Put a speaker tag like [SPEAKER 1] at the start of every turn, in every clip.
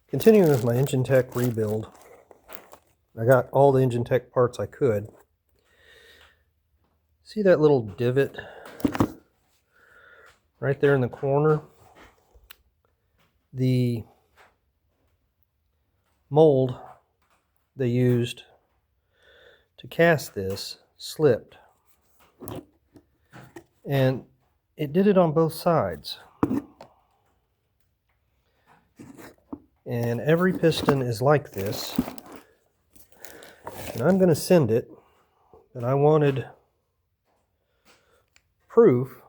[SPEAKER 1] Continuing with my Enginetech rebuild, I got all the Enginetech parts I could. See that little divot right there in the corner? The mold they used to cast this slipped, and it did it on both sides. And every piston is like this. And I'm going to send it, but I wanted proof.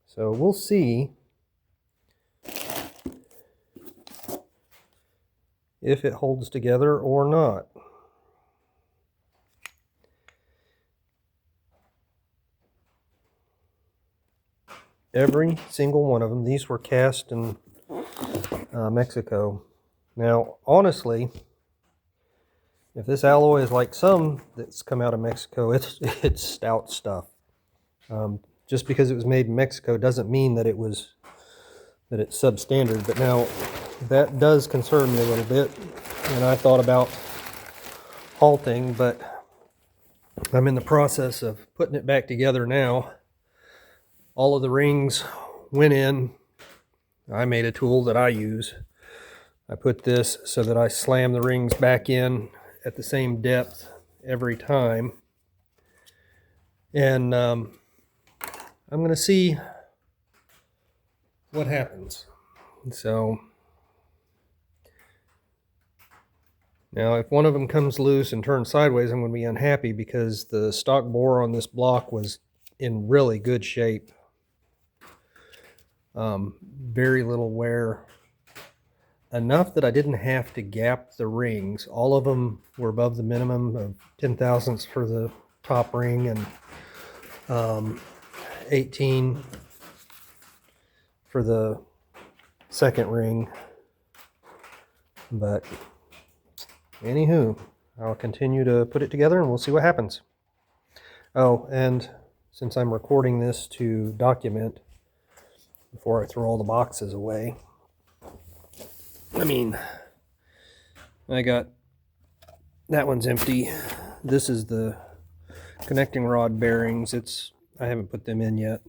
[SPEAKER 1] So we'll see if it holds together or not. Every single one of them. These were cast in Mexico. Now, honestly, if this alloy is like some that's come out of Mexico, it's stout stuff. Just because it was made in Mexico doesn't mean that it's substandard. But now that does concern me a little bit, and I thought about halting, but I'm in the process of putting it back together now. All of the rings went in. I made a tool that I use. I put this so that I slam the rings back in at the same depth every time. And I'm going to see what happens. So now if one of them comes loose and turns sideways, I'm going to be unhappy because the stock bore on this block was in really good shape. Very little wear. Enough that I didn't have to gap the rings. All of them were above the minimum of 10 thousandths for the top ring and 18 for the second ring. But anywho, I'll continue to put it together and we'll see what happens. Oh, and since I'm recording this to document before I throw all the boxes away, I got that one's empty. This is the connecting rod bearings. I haven't put them in yet.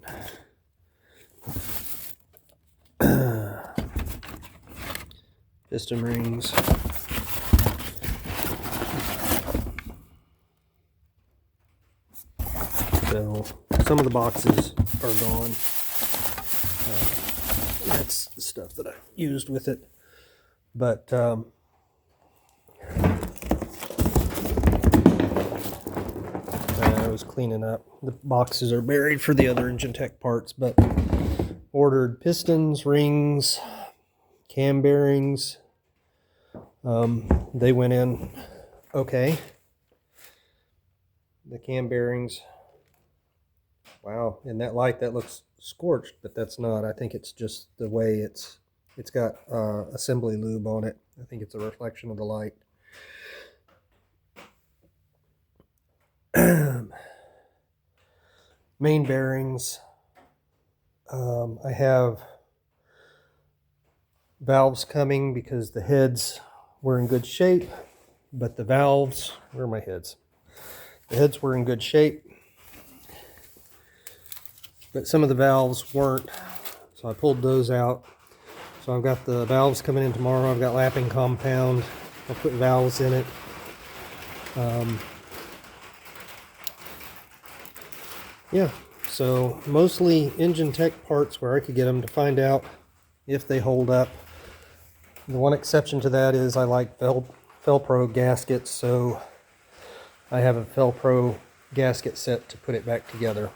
[SPEAKER 1] Piston rings. So some of the boxes are gone. That's the stuff that I used with it. But I was cleaning up. The boxes are buried for the other Enginetech parts, but ordered pistons, rings, cam bearings. They went in okay. The cam bearings. Wow, in that light that looks scorched, but that's not. I think it's just the way it's got assembly lube on it. I think it's a reflection of the light. Main bearings. I have valves coming because the heads were in good shape, but the valves, where are my heads? The heads were in good shape, but some of the valves weren't, so I pulled those out. So I've got the valves coming in tomorrow. I've got lapping compound. I'll put valves in it. Yeah, so mostly Enginetech parts where I could get them to find out if they hold up. The one exception to that is I like Velcro gaskets, so I have a Velcro gasket set to put it back together.